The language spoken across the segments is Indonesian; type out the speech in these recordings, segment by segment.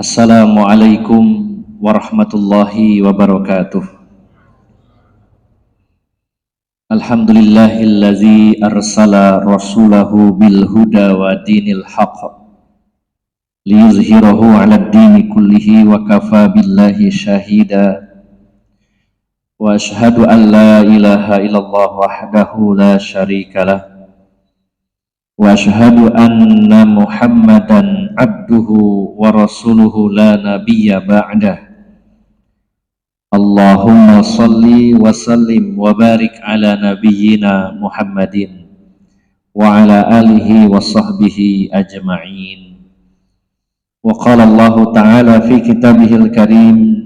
Assalamualaikum warahmatullahi wabarakatuh. Alhamdulillahillazi arsala rasulahu bil huda wa dinil haqq liyuzhirahu 'alad dini kullihi wa kafa billahi syahida. Wa asyhadu an la ilaha illallah wahdahu la syarikalah wa asyhadu anna Muhammadan abduhu wa rasuluhu la nabiyya ba'dah. Allahumma salli wa sallim wa barik ala nabiyyina Muhammadin wa ala alihi wa sahbihi ajma'in. Wa qala Allah ta'ala fi kitabihil karim,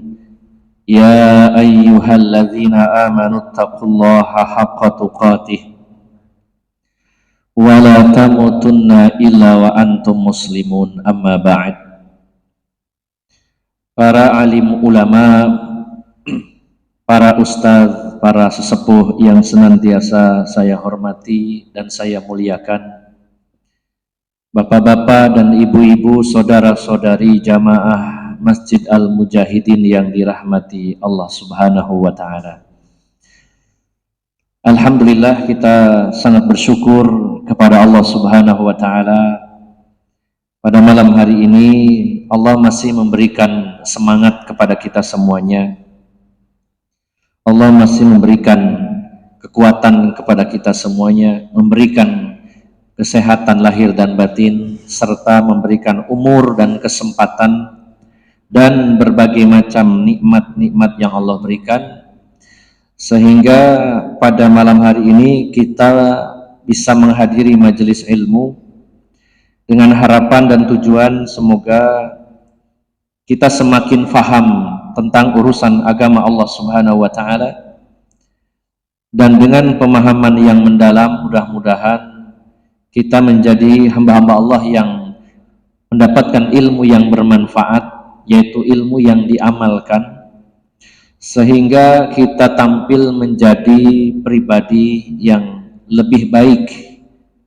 ya ayyuhalladzina amanu taqullaha haqqa tuqatih wa la tamutunna illa wa antum muslimun, amma ba'd. Para alim ulama, para ustadz, para sesepuh yang senantiasa saya hormati dan saya muliakan, bapak-bapak dan ibu-ibu, saudara-saudari jamaah Masjid Al-Mujahidin yang dirahmati Allah Subhanahu wa ta'ala. Alhamdulillah, kita sangat bersyukur kepada Allah Subhanahu wa ta'ala. Pada malam hari ini Allah masih memberikan semangat kepada kita semuanya. Allah masih memberikan kekuatan kepada kita semuanya, memberikan kesehatan lahir dan batin, serta memberikan umur dan kesempatan dan berbagai macam nikmat-nikmat yang Allah berikan, sehingga pada malam hari ini kita bisa menghadiri majelis ilmu dengan harapan dan tujuan semoga kita semakin faham tentang urusan agama Allah Subhanahu wa ta'ala, dan dengan pemahaman yang mendalam mudah-mudahan kita menjadi hamba-hamba Allah yang mendapatkan ilmu yang bermanfaat, yaitu ilmu yang diamalkan, sehingga kita tampil menjadi pribadi yang lebih baik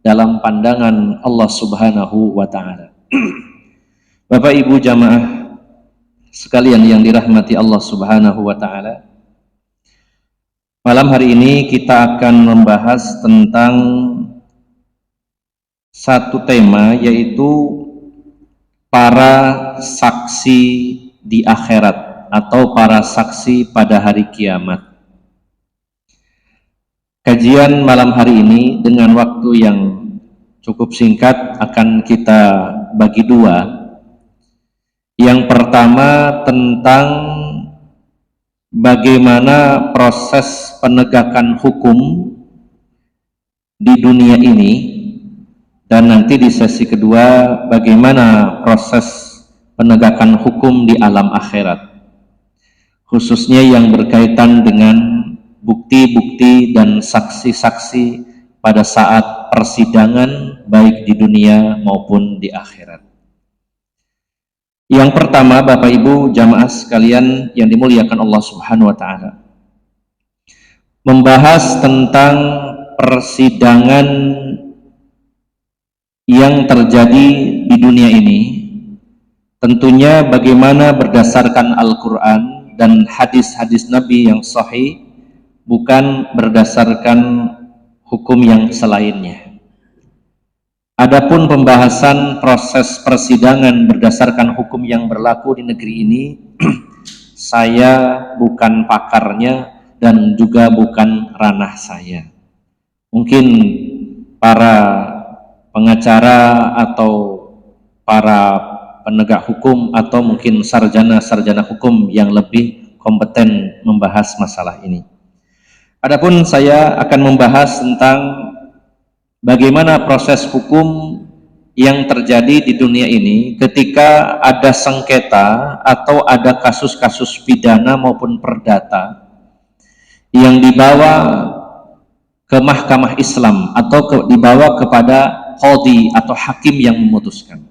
dalam pandangan Allah Subhanahu wa ta'ala. Bapak Ibu jamaah sekalian yang dirahmati Allah Subhanahu wa ta'ala, malam hari ini kita akan membahas tentang satu tema, yaitu para saksi di akhirat atau para saksi pada hari kiamat. Kajian malam hari ini dengan waktu yang cukup singkat akan kita bagi dua. Yang pertama tentang bagaimana proses penegakan hukum di dunia ini, dan nanti di sesi kedua bagaimana proses penegakan hukum di alam akhirat, khususnya yang berkaitan dengan bukti-bukti dan saksi-saksi pada saat persidangan baik di dunia maupun di akhirat. Yang pertama, Bapak Ibu jamaah sekalian yang dimuliakan Allah Subhanahu wa ta'ala, membahas tentang persidangan yang terjadi di dunia ini, tentunya bagaimana berdasarkan Al-Quran dan hadis-hadis Nabi yang sahih, bukan berdasarkan hukum yang selainnya. Adapun pembahasan proses persidangan berdasarkan hukum yang berlaku di negeri ini, saya bukan pakarnya dan juga bukan ranah saya. Mungkin para pengacara atau para penegak hukum atau mungkin sarjana-sarjana hukum yang lebih kompeten membahas masalah ini. Adapun saya akan membahas tentang bagaimana proses hukum yang terjadi di dunia ini ketika ada sengketa atau ada kasus-kasus pidana maupun perdata yang dibawa ke mahkamah Islam atau dibawa kepada qadhi atau hakim yang memutuskan.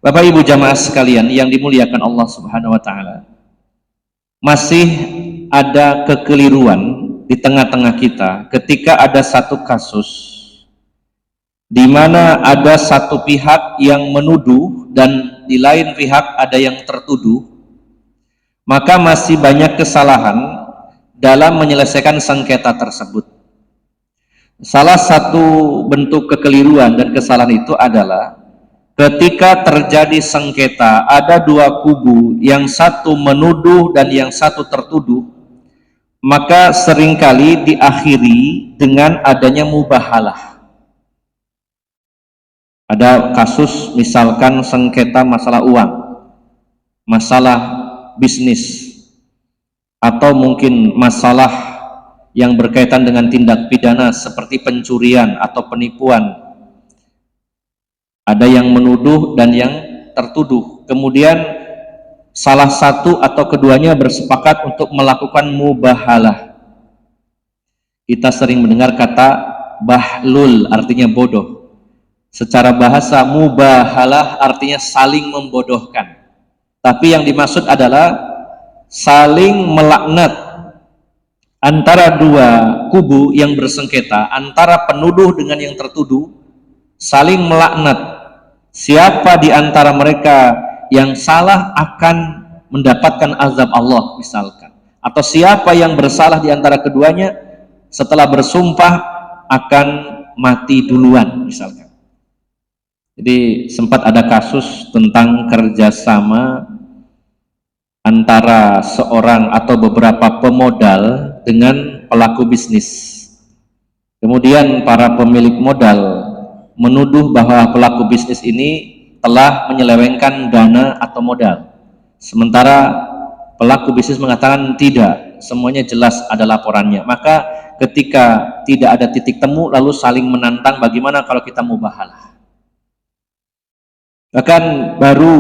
Bapak Ibu jamaah sekalian yang dimuliakan Allah Subhanahu wa ta'ala, masih ada kekeliruan di tengah-tengah kita ketika ada satu kasus di mana ada satu pihak yang menuduh dan di lain pihak ada yang tertuduh, maka masih banyak kesalahan dalam menyelesaikan sengketa tersebut. Salah satu bentuk kekeliruan dan kesalahan itu adalah ketika terjadi sengketa, ada dua kubu, yang satu menuduh dan yang satu tertuduh, maka seringkali diakhiri dengan adanya mubahalah. Ada kasus misalkan sengketa masalah uang, masalah bisnis, atau mungkin masalah yang berkaitan dengan tindak pidana seperti pencurian atau penipuan. Ada yang menuduh dan yang tertuduh. Kemudian salah satu atau keduanya bersepakat untuk melakukan mubahalah. Kita sering mendengar kata bahlul, artinya bodoh. Secara bahasa mubahalah artinya saling membodohkan. Tapi yang dimaksud adalah saling melaknat antara dua kubu yang bersengketa, antara penuduh dengan yang tertuduh, saling melaknat. Siapa di antara mereka yang salah akan mendapatkan azab Allah misalkan, atau siapa yang bersalah di antara keduanya setelah bersumpah akan mati duluan misalkan. Jadi sempat ada kasus tentang kerjasama antara seorang atau beberapa pemodal dengan pelaku bisnis. Kemudian para pemilik modal menuduh bahwa pelaku bisnis ini telah menyelewengkan dana atau modal, sementara pelaku bisnis mengatakan tidak, semuanya jelas ada laporannya. Maka ketika tidak ada titik temu, lalu saling menantang, bagaimana kalau kita mubahalah. Bahkan baru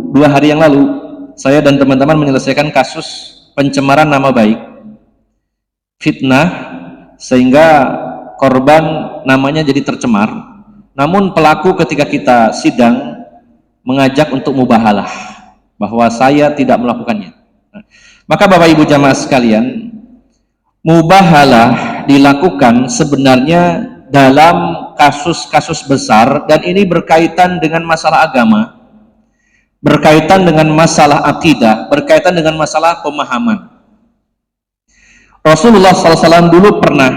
2 hari yang lalu saya dan teman-teman menyelesaikan kasus pencemaran nama baik, fitnah, sehingga korban namanya jadi tercemar. Namun pelaku ketika kita sidang mengajak untuk mubahalah, bahwa saya tidak melakukannya. Maka Bapak Ibu jamaah sekalian, mubahalah dilakukan sebenarnya dalam kasus-kasus besar, dan ini berkaitan dengan masalah agama, berkaitan dengan masalah akidah, berkaitan dengan masalah pemahaman. Rasulullah SAW dulu pernah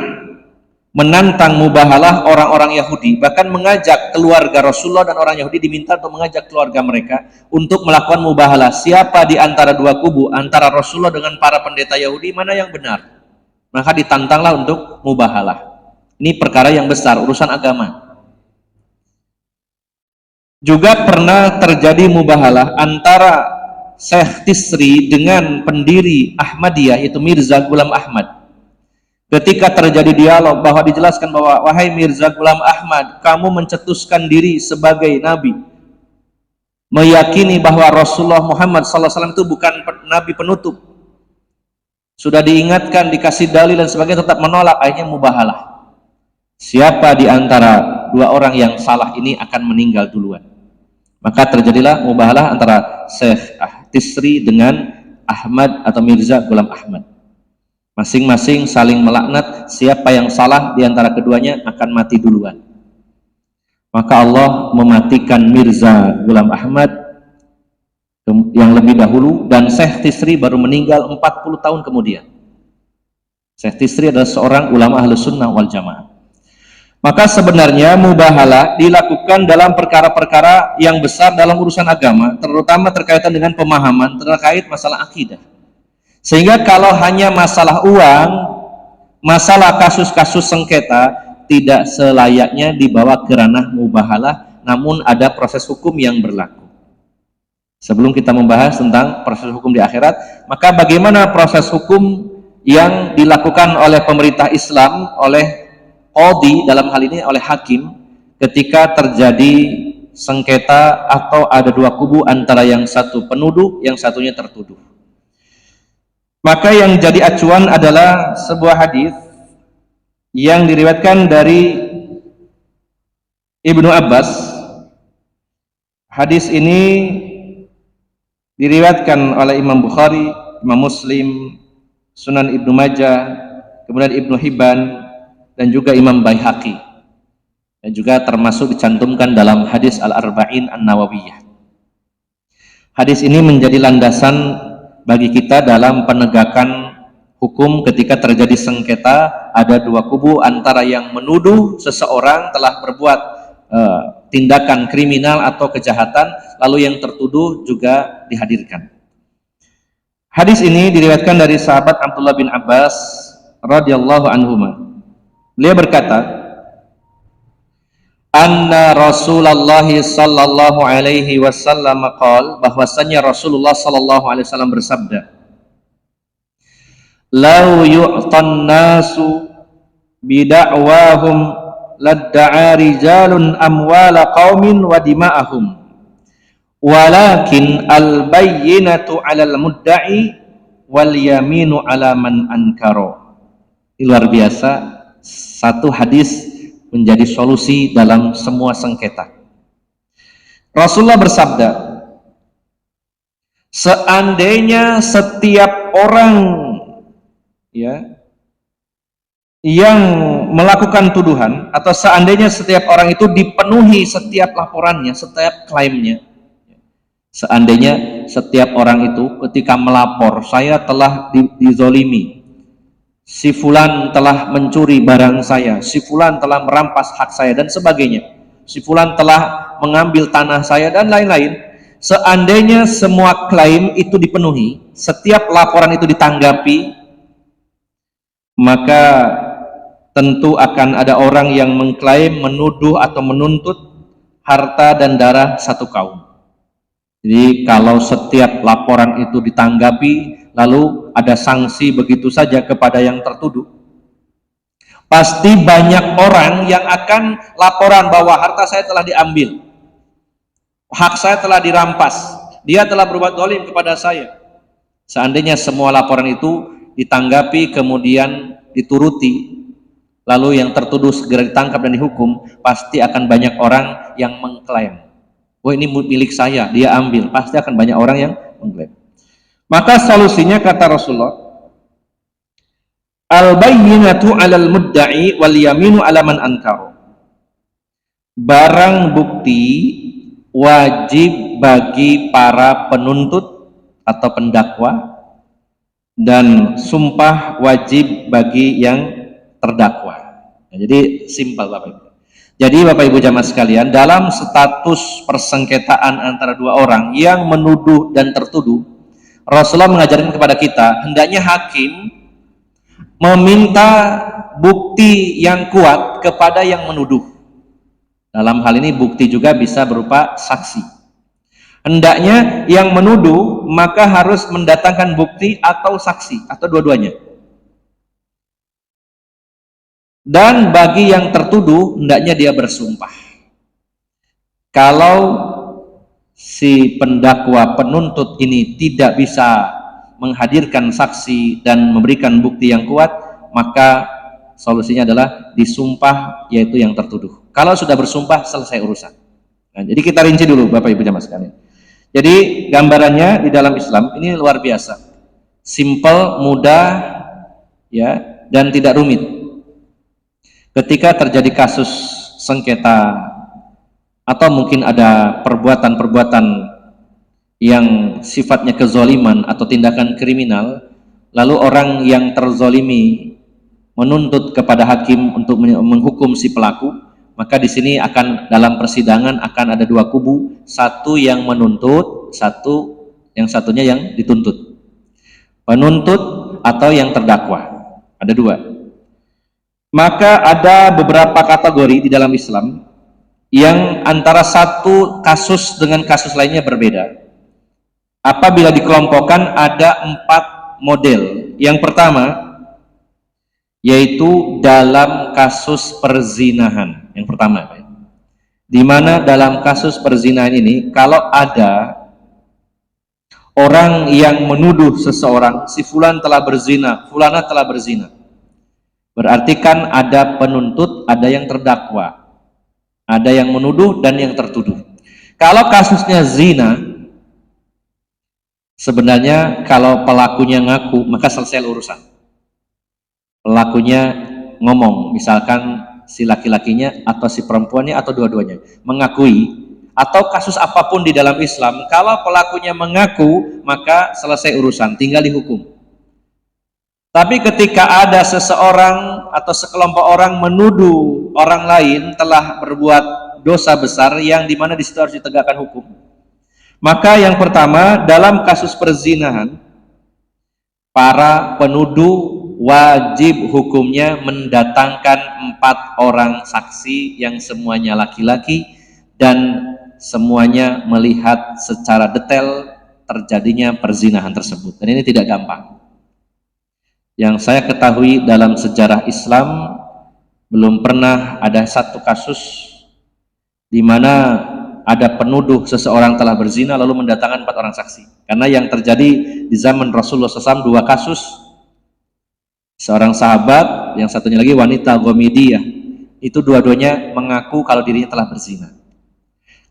menantang mubahalah orang-orang Yahudi, bahkan mengajak keluarga Rasulullah, dan orang Yahudi diminta untuk mengajak keluarga mereka untuk melakukan mubahalah. Siapa di antara dua kubu, antara Rasulullah dengan para pendeta Yahudi, mana yang benar? Maka ditantanglah untuk mubahalah. Ini perkara yang besar, urusan agama. Juga pernah terjadi mubahalah antara Syekh Tisri dengan pendiri Ahmadiyah, yaitu Mirza Ghulam Ahmad. Ketika terjadi dialog, bahwa dijelaskan bahwa, wahai Mirza Ghulam Ahmad, kamu mencetuskan diri sebagai nabi, meyakini bahwa Rasulullah Muhammad SAW itu bukan nabi penutup. Sudah diingatkan, dikasih dalil dan sebagainya, tetap menolak. Akhirnya mubahalah. Siapa di antara dua orang yang salah ini akan meninggal duluan. Maka terjadilah mubahalah antara Syekh Tisri dengan Ahmad atau Mirza Ghulam Ahmad. Masing-masing saling melaknat, siapa yang salah di antara keduanya akan mati duluan. Maka Allah mematikan Mirza Ghulam Ahmad yang lebih dahulu, dan Syekh Tisri baru meninggal 40 tahun kemudian. Syekh Tisri adalah seorang ulama Ahlus Sunnah wal Jamaah. Maka sebenarnya mubahalah dilakukan dalam perkara-perkara yang besar dalam urusan agama, terutama terkaitan dengan pemahaman terkait masalah akidah. Sehingga kalau hanya masalah uang, masalah kasus-kasus sengketa, tidak selayaknya dibawa ke ranah mubahalah, namun ada proses hukum yang berlaku. Sebelum kita membahas tentang proses hukum di akhirat, maka bagaimana proses hukum yang dilakukan oleh pemerintah Islam, oleh qadhi, dalam hal ini oleh hakim, ketika terjadi sengketa atau ada dua kubu antara yang satu penuduh, yang satunya tertuduh. Maka yang jadi acuan adalah sebuah hadis yang diriwayatkan dari Ibnu Abbas. Hadis ini diriwayatkan oleh Imam Bukhari, Imam Muslim, Sunan Ibnu Majah, kemudian Ibnu Hibban, dan juga Imam Baihaqi. dan juga termasuk dicantumkan dalam hadis Al-Arba'in An-Nawawiyah. Hadis ini menjadi landasan bagi kita dalam penegakan hukum ketika terjadi sengketa, ada dua kubu antara yang menuduh seseorang telah berbuat tindakan kriminal atau kejahatan, lalu yang tertuduh juga dihadirkan. Hadis ini diriwayatkan dari sahabat Abdullah bin Abbas radhiyallahu anhuma. Beliau berkata, anna Rasulullah sallallahu alaihi wasallam qaal, bahwasanya Rasulullah sallallahu alaihi wasallam bersabda, lau yu'tan nasu bida'wahum ladda'a rijalun amwala qaumin wa dima'ahum walakin al-bayyinatu 'alal mudda'i wal yaminu 'ala man ankara. Luar biasa, satu hadis menjadi solusi dalam semua sengketa. Rasulullah bersabda, seandainya setiap orang yang melakukan tuduhan, atau seandainya setiap orang itu dipenuhi setiap laporannya, setiap klaimnya, seandainya setiap orang itu ketika melapor, saya telah dizolimi, si fulan telah mencuri barang saya, si fulan telah merampas hak saya dan sebagainya, si fulan telah mengambil tanah saya dan lain-lain. Seandainya semua klaim itu dipenuhi, setiap laporan itu ditanggapi, maka tentu akan ada orang yang mengklaim, menuduh atau menuntut harta dan darah satu kaum. Jadi kalau setiap laporan itu ditanggapi, lalu ada sanksi begitu saja kepada yang tertuduh, pasti banyak orang yang akan laporan bahwa harta saya telah diambil, hak saya telah dirampas, dia telah berbuat zalim kepada saya. Seandainya semua laporan itu ditanggapi kemudian dituruti, lalu yang tertuduh segera ditangkap dan dihukum, pasti akan banyak orang yang mengklaim, oh ini milik saya, dia ambil. Pasti akan banyak orang yang mengklaim. Maka solusinya kata Rasulullah, al-bayyinatu 'alal mudda'i wal yaminu 'ala man ankara. Barang bukti wajib bagi para penuntut atau pendakwa, dan sumpah wajib bagi yang terdakwa. Nah, jadi simpel Bapak Ibu. Jadi Bapak Ibu jamaah sekalian, dalam status persengketaan antara dua orang yang menuduh dan tertuduh, Rasulullah mengajarkan kepada kita, hendaknya hakim meminta bukti yang kuat kepada yang menuduh. Dalam hal ini bukti juga bisa berupa saksi. Hendaknya yang menuduh maka harus mendatangkan bukti atau saksi, atau dua-duanya. Dan bagi yang tertuduh, hendaknya dia bersumpah. Kalau si pendakwa penuntut ini tidak bisa menghadirkan saksi dan memberikan bukti yang kuat, maka solusinya adalah disumpah, yaitu yang tertuduh. Kalau sudah bersumpah, selesai urusan. Nah, jadi kita rinci dulu Bapak Ibu jamaah sekalian. Jadi gambarannya di dalam Islam ini luar biasa, simple, mudah, dan tidak rumit. Ketika terjadi kasus sengketa atau mungkin ada perbuatan-perbuatan yang sifatnya kezoliman atau tindakan kriminal, lalu orang yang terzolimi menuntut kepada hakim untuk menghukum si pelaku, maka di sini akan dalam persidangan akan ada dua kubu, satu yang menuntut, yang satunya yang dituntut. Penuntut atau yang terdakwa, ada dua. Maka ada beberapa kategori di dalam Islam yang antara satu kasus dengan kasus lainnya berbeda. Apabila dikelompokkan ada 4 model. Yang pertama yaitu dalam kasus perzinahan. Yang pertama, di mana dalam kasus perzinahan ini, kalau ada orang yang menuduh seseorang, si fulan telah berzina, fulana telah berzina, berarti kan ada penuntut, ada yang terdakwa, ada yang menuduh dan yang tertuduh. Kalau kasusnya zina, sebenarnya kalau pelakunya ngaku, maka selesai urusan. Pelakunya ngomong, misalkan si laki-lakinya atau si perempuannya atau dua-duanya mengakui, atau kasus apapun di dalam Islam, kalau pelakunya mengaku maka selesai urusan, tinggal dihukum. Tapi ketika ada seseorang atau sekelompok orang menuduh orang lain telah berbuat dosa besar yang dimana di situ harus ditegakkan hukum, maka yang pertama, dalam kasus perzinahan, para penuduh wajib hukumnya mendatangkan 4 orang saksi yang semuanya laki-laki dan semuanya melihat secara detail terjadinya perzinahan tersebut. Dan ini tidak gampang. Yang saya ketahui dalam sejarah Islam belum pernah ada satu kasus di mana ada penuduh seseorang telah berzina lalu mendatangkan 4 orang saksi. Karena yang terjadi di zaman Rasulullah SAW 2 kasus, seorang sahabat, yang satunya lagi wanita Ghamidiyah, itu dua-duanya mengaku kalau dirinya telah berzina.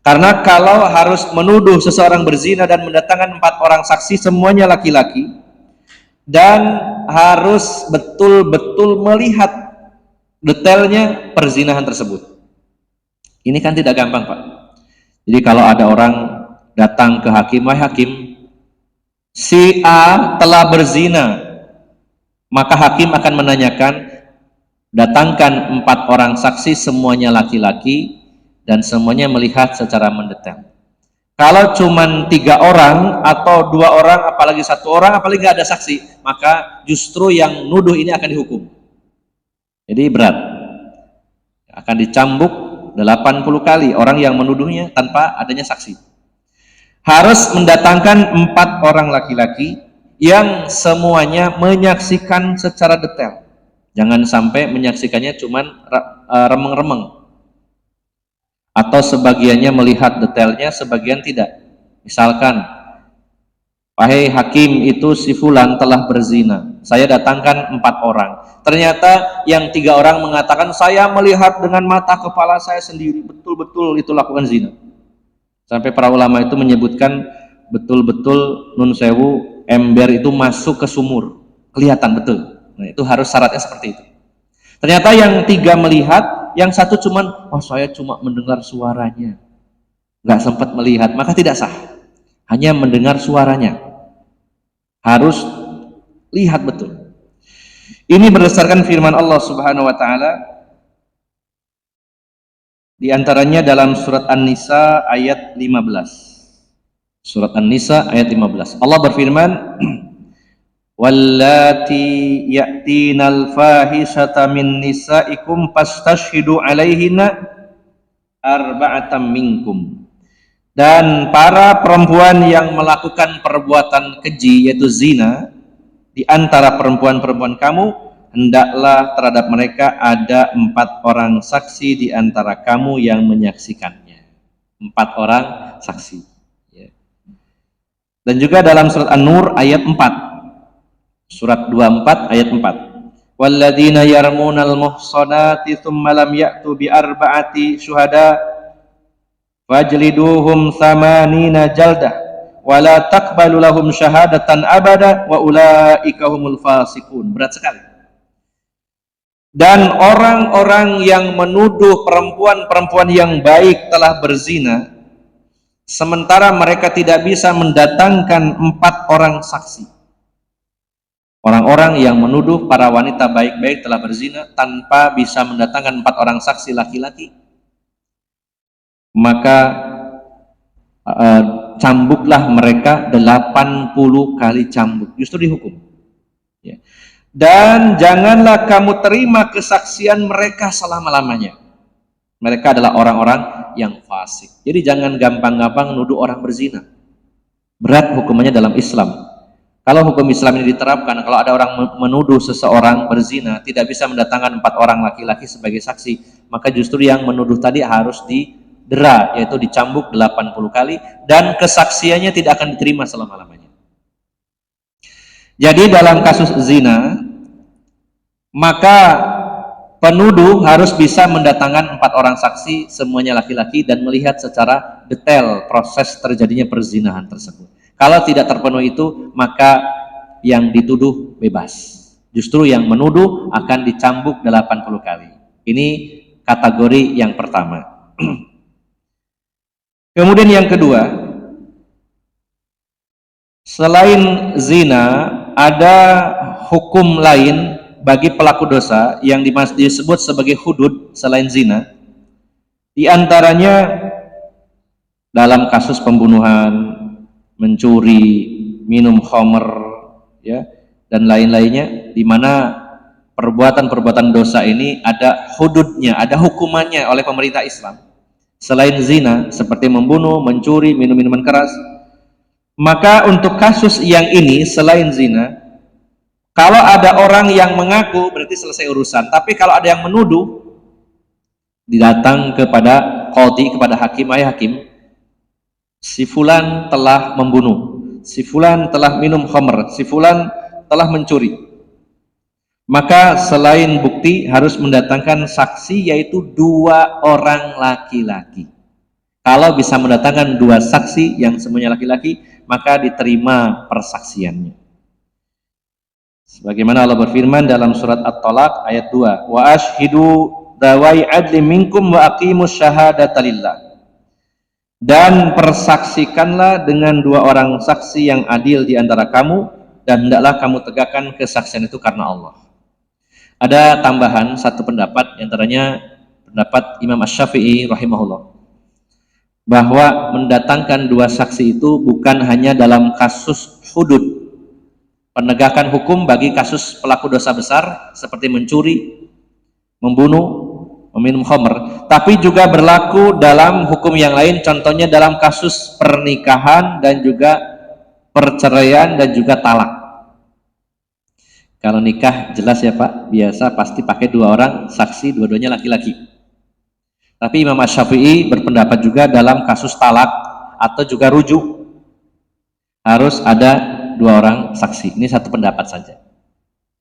Karena kalau harus menuduh seseorang berzina dan mendatangkan 4 orang saksi semuanya laki-laki, dan harus betul-betul melihat detailnya perzinahan tersebut. Ini kan tidak gampang, Pak. Jadi kalau ada orang datang ke hakim, wahai hakim, si A telah berzina, maka hakim akan menanyakan, datangkan 4 orang saksi semuanya laki-laki dan semuanya melihat secara mendetail. Kalau cuma 3 orang atau 2 orang, apalagi 1 orang, apalagi nggak ada saksi, maka justru yang nuduh ini akan dihukum. Jadi berat, akan dicambuk 80 kali orang yang menuduhnya tanpa adanya saksi. Harus mendatangkan 4 orang laki-laki yang semuanya menyaksikan secara detail. Jangan sampai menyaksikannya cuma remeng-remeng, atau sebagiannya melihat detailnya, sebagian tidak. Misalkan, wahai hakim, itu si fulan telah berzina, saya datangkan 4 orang, ternyata yang 3 orang mengatakan saya melihat dengan mata kepala saya sendiri, betul-betul itu lakukan zina. Sampai para ulama itu menyebutkan betul-betul nun sewu, ember itu masuk ke sumur, kelihatan betul. Nah, itu harus syaratnya seperti itu. Ternyata yang 3 melihat, yang 1 cuman, oh saya cuma mendengar suaranya, nggak sempat melihat, maka tidak sah. Hanya mendengar suaranya, harus lihat betul. Ini berdasarkan firman Allah Subhanahu wa taala, di antaranya dalam surat An-Nisa ayat 15. Surat An-Nisa ayat 15. Allah berfirman, wallati ya'tinal fahishata min nisaikum fastashhidu alaihinna arba'atam minkum. Dan para perempuan yang melakukan perbuatan keji yaitu zina di antara perempuan-perempuan kamu, hendaklah terhadap mereka ada 4 orang saksi di antara kamu yang menyaksikannya. 4 orang saksi. Dan juga dalam surat An-Nur ayat 4. Surat 24 ayat 4. Walladzina yarmunal muhsanati tsumma lam ya'tu bi arba'ati syuhada fajliduhum tsamanina jaldah wa la taqbalu lahum syahadatan abada wa ulaika humul fasiqun. Berat sekali. Dan orang-orang yang menuduh perempuan-perempuan yang baik telah berzina, sementara mereka tidak bisa mendatangkan 4 orang saksi. Orang-orang yang menuduh para wanita baik-baik telah berzina tanpa bisa mendatangkan 4 orang saksi laki-laki, maka cambuklah mereka 80 kali cambuk, justru dihukum. Ya. Dan janganlah kamu terima kesaksian mereka selama-lamanya. Mereka adalah orang-orang yang fasik. Jadi jangan gampang-gampang nuduh orang berzina. Berat hukumannya dalam Islam. Kalau hukum Islam ini diterapkan, kalau ada orang menuduh seseorang berzina, tidak bisa mendatangkan 4 orang laki-laki sebagai saksi, maka justru yang menuduh tadi harus didera, yaitu dicambuk 80 kali, dan kesaksiannya tidak akan diterima selama-lamanya. Jadi dalam kasus zina, maka penuduh harus bisa mendatangkan 4 orang saksi, semuanya laki-laki, dan melihat secara detail proses terjadinya perzinahan tersebut. Kalau tidak terpenuhi itu, maka yang dituduh bebas. Justru yang menuduh akan dicambuk 80 kali. Ini kategori yang pertama. Kemudian yang kedua, selain zina ada hukum lain bagi pelaku dosa yang disebut sebagai hudud selain zina. Di antaranya dalam kasus pembunuhan, mencuri, minum khamr, ya, dan lain-lainnya, di mana perbuatan-perbuatan dosa ini ada hududnya, ada hukumannya oleh pemerintah Islam. Selain zina seperti membunuh, mencuri, minum minuman keras, maka untuk kasus yang ini selain zina, kalau ada orang yang mengaku berarti selesai urusan. Tapi kalau ada yang menuduh, didatang kepada qadhi, kepada hakim, ayah hakim, si fulan telah membunuh, si fulan telah minum khamr, si fulan telah mencuri. Maka selain bukti harus mendatangkan saksi, yaitu 2 orang laki-laki. Kalau bisa mendatangkan 2 saksi yang semuanya laki-laki, maka diterima persaksiannya. Sebagaimana Allah berfirman dalam surat At-Talaq ayat 2, wa ashhidu dawai adli minkum wa aqimus syahadata lillah. Dan persaksikanlah dengan 2 orang saksi yang adil di antara kamu, dan hendaklah kamu tegakkan kesaksian itu karena Allah. Ada tambahan satu pendapat, antaranya pendapat Imam Asy-Syafi'i rahimahullah, bahwa mendatangkan 2 saksi itu bukan hanya dalam kasus hudud, penegakan hukum bagi kasus pelaku dosa besar seperti mencuri, membunuh, meminum khamr, tapi juga berlaku dalam hukum yang lain, contohnya dalam kasus pernikahan dan juga perceraian dan juga talak. Kalau nikah jelas ya Pak, biasa pasti pakai 2 orang saksi, dua-duanya laki-laki. Tapi Imam Asy-Syafi'i berpendapat juga dalam kasus talak atau juga rujuk harus ada 2 orang saksi. Ini satu pendapat saja.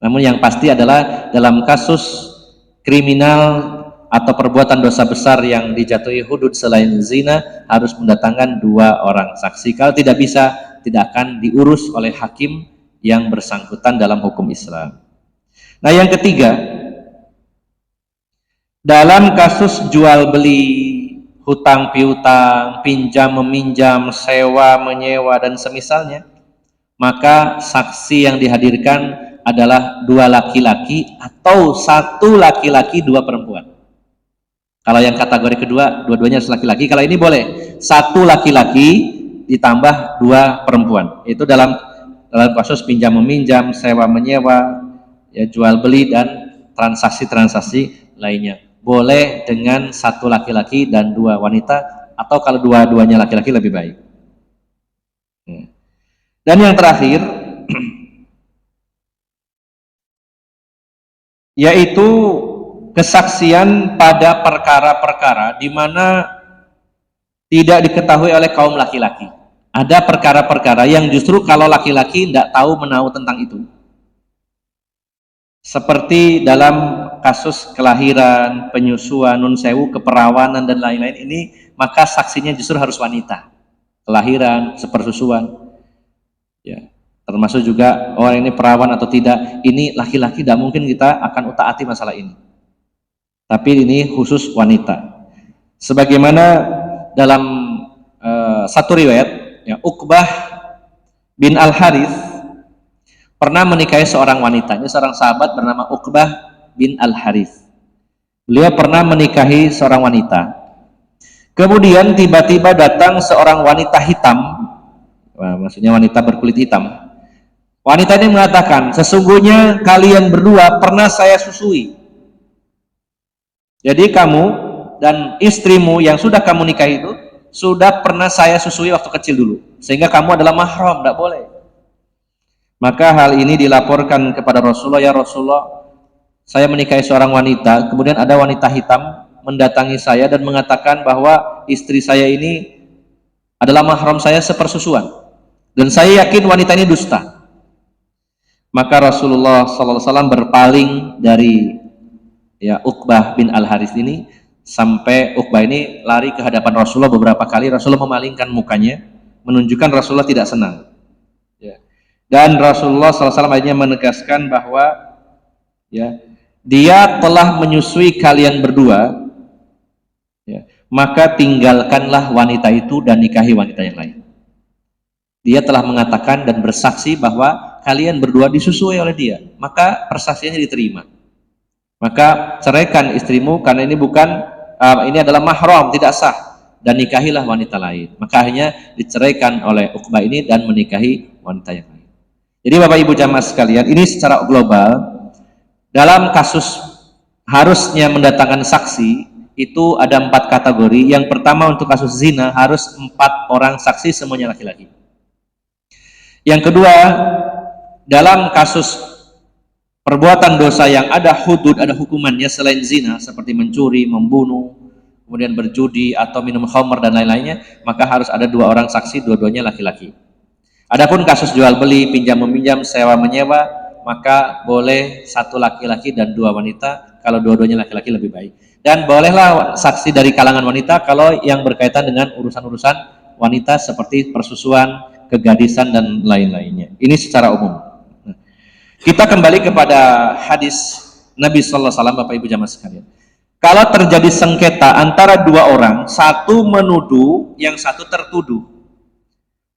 Namun yang pasti adalah dalam kasus kriminal atau perbuatan dosa besar yang dijatuhi hudud selain zina harus mendatangkan 2 orang saksi. Kalau tidak bisa, tidak akan diurus oleh hakim yang bersangkutan dalam hukum Islam. Nah, yang ketiga, dalam kasus jual beli, hutang piutang, pinjam meminjam, sewa menyewa dan semisalnya, maka saksi yang dihadirkan adalah 2 laki-laki atau 1 laki-laki 2 perempuan. Kalau yang kategori kedua, dua-duanya harus laki-laki. Kalau ini boleh 1 laki-laki ditambah 2 perempuan. Itu dalam kasus pinjam meminjam, sewa menyewa, ya, jual beli dan transaksi-transaksi lainnya. Boleh dengan 1 laki-laki dan 2 wanita, atau kalau dua-duanya laki-laki lebih baik. Dan yang terakhir yaitu kesaksian pada perkara-perkara di mana tidak diketahui oleh kaum laki-laki. Ada perkara-perkara yang justru kalau laki-laki tidak tahu menahu tentang itu. Seperti dalam kasus kelahiran, penyusuan, nun sewu, keperawanan dan lain-lain ini, maka saksinya justru harus wanita. Kelahiran, sepersusuan, ya, termasuk juga orang ini perawan atau tidak, ini laki-laki tidak mungkin kita akan utaati masalah ini. Tapi ini khusus wanita. Sebagaimana dalam satu riwayat, ya, Uqbah bin Al-Harith pernah menikahi seorang wanita. Ini seorang sahabat bernama Uqbah bin Al-Harith. Beliau pernah menikahi seorang wanita. Kemudian tiba-tiba datang seorang wanita hitam, maksudnya wanita berkulit hitam. Wanita ini mengatakan, sesungguhnya kalian berdua pernah saya susui. Jadi kamu dan istrimu yang sudah kamu nikahi itu sudah pernah saya susui waktu kecil dulu, sehingga kamu adalah mahram, tidak boleh. Maka hal ini dilaporkan kepada Rasulullah, ya Rasulullah, saya menikahi seorang wanita, kemudian ada wanita hitam mendatangi saya dan mengatakan bahwa istri saya ini adalah mahram saya sepersusuan, dan saya yakin wanita ini dusta. Maka Rasulullah SAW berpaling dari, ya, Uqbah bin Al-Harith ini, sampai Uqbah ini lari ke hadapan Rasulullah beberapa kali. Rasulullah memalingkan mukanya, menunjukkan Rasulullah tidak senang, ya. Dan Rasulullah SAW akhirnya menegaskan bahwa, ya, dia telah menyusui kalian berdua maka tinggalkanlah wanita itu dan nikahi wanita yang lain. Dia telah mengatakan dan bersaksi bahwa kalian berdua disusui oleh dia, maka persaksiannya diterima. Maka ceraikan istrimu karena ini bukan ini adalah mahram, tidak sah, dan nikahilah wanita lain. Maka akhirnya diceraikan oleh Uqbah ini dan menikahi wanita yang lain. Jadi Bapak Ibu jamaah sekalian, ini secara global dalam kasus harusnya mendatangkan saksi itu ada 4 kategori. Yang pertama untuk kasus zina harus 4 orang saksi semuanya laki-laki. Yang kedua, dalam kasus perbuatan dosa yang ada hudud, ada hukumannya selain zina seperti mencuri, membunuh, kemudian berjudi atau minum khamr dan lain-lainnya, maka harus ada 2 orang saksi, dua-duanya laki-laki. Adapun kasus jual beli, pinjam meminjam, sewa menyewa, maka boleh 1 laki-laki dan 2 wanita. Kalau dua-duanya laki-laki lebih baik. Dan bolehlah saksi dari kalangan wanita kalau yang berkaitan dengan urusan-urusan wanita seperti persusuan, kegadisan dan lain-lainnya. Ini secara umum. Kita kembali kepada hadis Nabi sallallahu alaihi wasallam, Bapak Ibu jamaah sekalian. Kalau terjadi sengketa antara 2 orang, satu menuduh, yang satu tertuduh,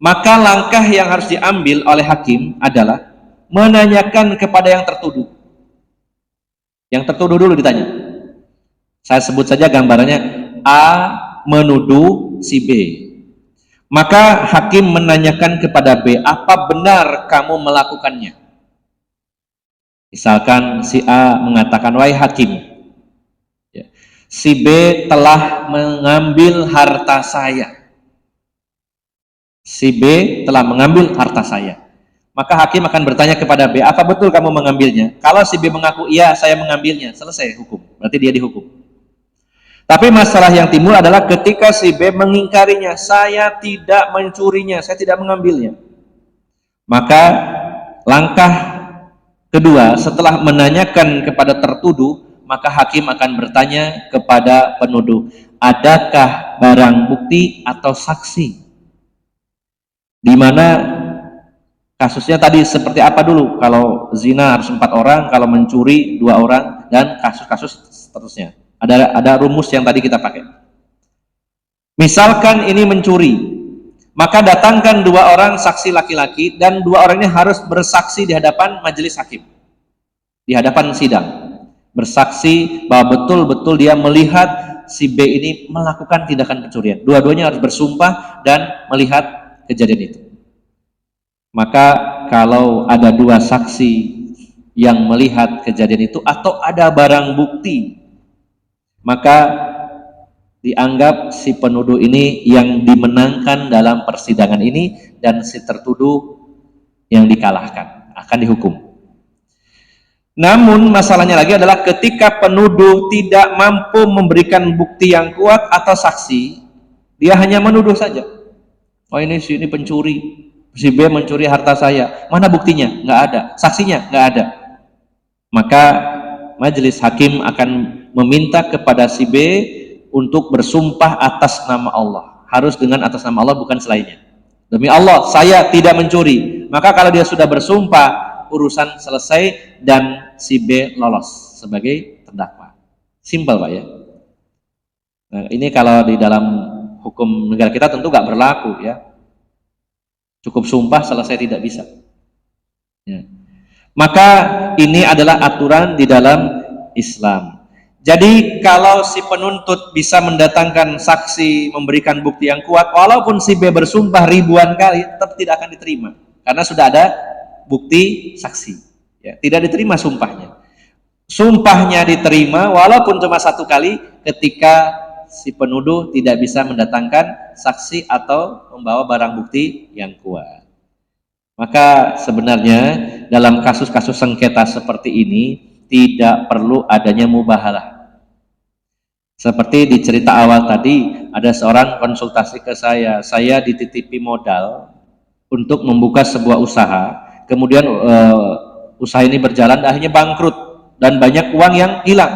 maka langkah yang harus diambil oleh hakim adalah menanyakan kepada yang tertuduh. Yang tertuduh dulu ditanya. Saya sebut saja gambarannya, A menuduh si B. Maka hakim menanyakan kepada B, apa benar kamu melakukannya? Misalkan si A mengatakan, wahai hakim, si B telah mengambil harta saya. Si B telah mengambil harta saya. Maka hakim akan bertanya kepada B, apa betul kamu mengambilnya? Kalau si B mengaku, iya saya mengambilnya, selesai hukum. Berarti dia dihukum. Tapi masalah yang timbul adalah ketika si B mengingkarinya, saya tidak mencurinya, saya tidak mengambilnya. Maka langkah kedua, setelah menanyakan kepada tertuduh, maka hakim akan bertanya kepada penuduh, adakah barang bukti atau saksi? Di mana kasusnya tadi seperti apa dulu? Kalau zina harus 4 orang, kalau mencuri 2 orang, dan kasus-kasus seterusnya. Ada rumus yang tadi kita pakai. Misalkan ini mencuri, maka datangkan 2 orang saksi laki-laki dan 2 orang ini harus bersaksi di hadapan majelis hakim, di hadapan sidang, bersaksi bahwa betul-betul dia melihat si B ini melakukan tindakan pencurian. Dua-duanya harus bersumpah dan melihat kejadian itu. Maka kalau ada 2 saksi yang melihat kejadian itu atau ada barang bukti, maka dianggap si penuduh ini yang dimenangkan dalam persidangan ini dan si tertuduh yang dikalahkan, akan dihukum. Namun masalahnya lagi adalah ketika penuduh tidak mampu memberikan bukti yang kuat atau saksi, dia hanya menuduh saja. Oh ini si ini pencuri, si B mencuri harta saya, mana buktinya? Nggak ada, saksinya nggak ada. Maka majelis hakim akan meminta kepada si B untuk bersumpah atas nama Allah. Harus dengan atas nama Allah, bukan selainnya. Demi Allah, saya tidak mencuri. Maka kalau dia sudah bersumpah, urusan selesai dan si B lolos sebagai terdakwa. Simpel Pak ya. Nah, ini kalau di dalam hukum negara kita tentu nggak berlaku ya. Cukup sumpah selesai, tidak bisa. Ya. Maka ini adalah aturan di dalam Islam. Jadi kalau si penuntut bisa mendatangkan saksi, memberikan bukti yang kuat, walaupun si B bersumpah ribuan kali, tetap tidak akan diterima. Karena sudah ada bukti saksi. Ya, tidak diterima sumpahnya. Sumpahnya diterima walaupun cuma 1 kali ketika si penuduh tidak bisa mendatangkan saksi atau membawa barang bukti yang kuat. Maka sebenarnya dalam kasus-kasus sengketa seperti ini tidak perlu adanya mubahalah. Seperti di cerita awal tadi, ada seorang konsultasi ke saya dititipi modal untuk membuka sebuah usaha, kemudian usaha ini berjalan, akhirnya bangkrut dan banyak uang yang hilang.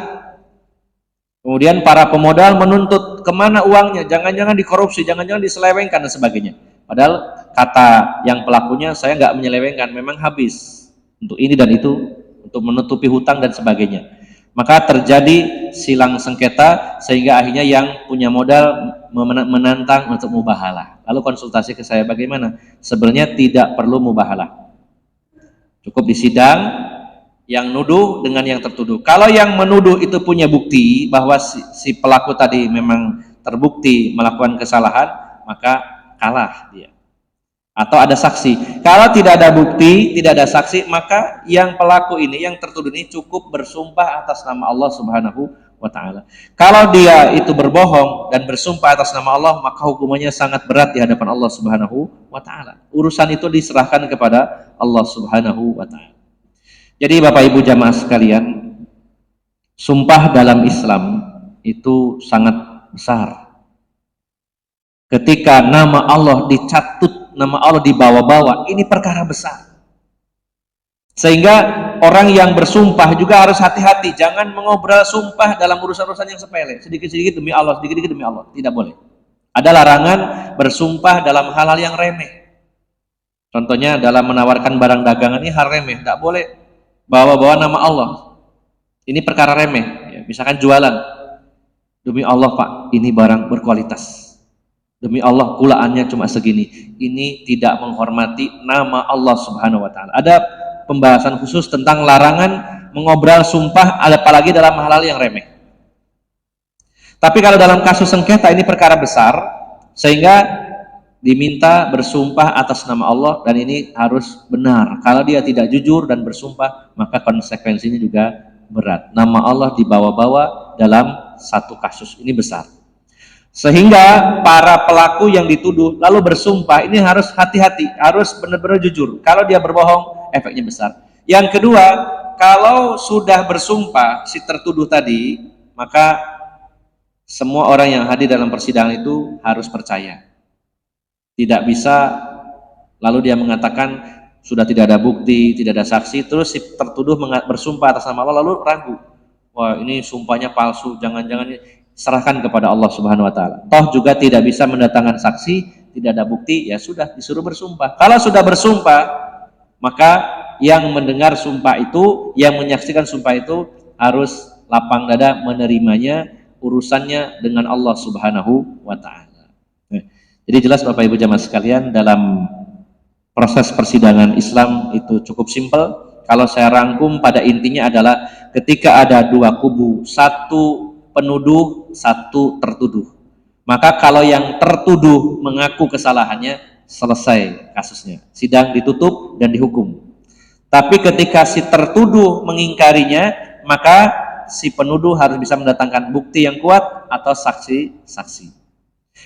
Kemudian para pemodal menuntut kemana uangnya, jangan-jangan dikorupsi, jangan-jangan diselewengkan dan sebagainya. Padahal kata yang pelakunya, saya nggak menyelewengkan, memang habis untuk ini dan itu, untuk menutupi hutang dan sebagainya. Maka terjadi silang sengketa sehingga akhirnya yang punya modal menantang untuk mubahalah. Lalu konsultasi ke saya, bagaimana? Sebenarnya tidak perlu mubahalah. Cukup di sidang yang nuduh dengan yang tertuduh. Kalau yang menuduh itu punya bukti bahwa si pelaku tadi memang terbukti melakukan kesalahan, maka kalah dia. Atau ada saksi. Kalau tidak ada bukti, tidak ada saksi, maka yang pelaku ini, yang tertuduh ini cukup bersumpah atas nama Allah Subhanahu wa taala. Kalau dia itu berbohong dan bersumpah atas nama Allah, maka hukumannya sangat berat di hadapan Allah Subhanahu wa taala. Urusan itu diserahkan kepada Allah Subhanahu wa taala. Jadi Bapak Ibu jamaah sekalian, sumpah dalam Islam itu sangat besar. Ketika nama Allah dicatut, nama Allah dibawa-bawa, ini perkara besar. Sehingga orang yang bersumpah juga harus hati-hati, jangan mengobrol sumpah dalam urusan-urusan yang sepele, sedikit-sedikit demi Allah, sedikit-sedikit demi Allah, tidak boleh. Ada larangan bersumpah dalam hal-hal yang remeh. Contohnya dalam menawarkan barang dagangan, ini hal remeh, tidak boleh bawa-bawa nama Allah. Ini perkara remeh, ya, misalkan jualan, demi Allah Pak, ini barang berkualitas, demi Allah pulaannya cuma segini, ini tidak menghormati nama Allah Subhanahu wa taala. Ada pembahasan khusus tentang larangan mengobrol sumpah, apalagi dalam hal-hal yang remeh. Tapi kalau dalam kasus sengketa ini perkara besar, sehingga diminta bersumpah atas nama Allah, dan ini harus benar. Kalau dia tidak jujur dan bersumpah, maka konsekuensinya juga berat. Nama Allah dibawa-bawa dalam satu kasus ini besar. Sehingga para pelaku yang dituduh lalu bersumpah ini harus hati-hati, harus benar-benar jujur. Kalau dia berbohong, efeknya besar. Yang kedua, kalau sudah bersumpah si tertuduh tadi, maka semua orang yang hadir dalam persidangan itu harus percaya. Tidak bisa lalu dia mengatakan sudah tidak ada bukti, tidak ada saksi, terus si tertuduh bersumpah atas nama Allah lalu ragu. Wah, ini sumpahnya palsu, jangan-jangan serahkan kepada Allah Subhanahu wa taala. Toh juga tidak bisa mendatangkan saksi, tidak ada bukti, ya sudah disuruh bersumpah. Kalau sudah bersumpah, maka yang mendengar sumpah itu, yang menyaksikan sumpah itu harus lapang dada menerimanya, urusannya dengan Allah Subhanahu wa taala. Jadi jelas Bapak Ibu jamaah sekalian, dalam proses persidangan Islam itu cukup simpel. Kalau saya rangkum pada intinya adalah ketika ada dua kubu, satu penuduh, satu tertuduh. Maka kalau yang tertuduh mengaku kesalahannya, selesai kasusnya. Sidang ditutup dan dihukum. Tapi ketika si tertuduh mengingkarinya, maka si penuduh harus bisa mendatangkan bukti yang kuat atau saksi-saksi.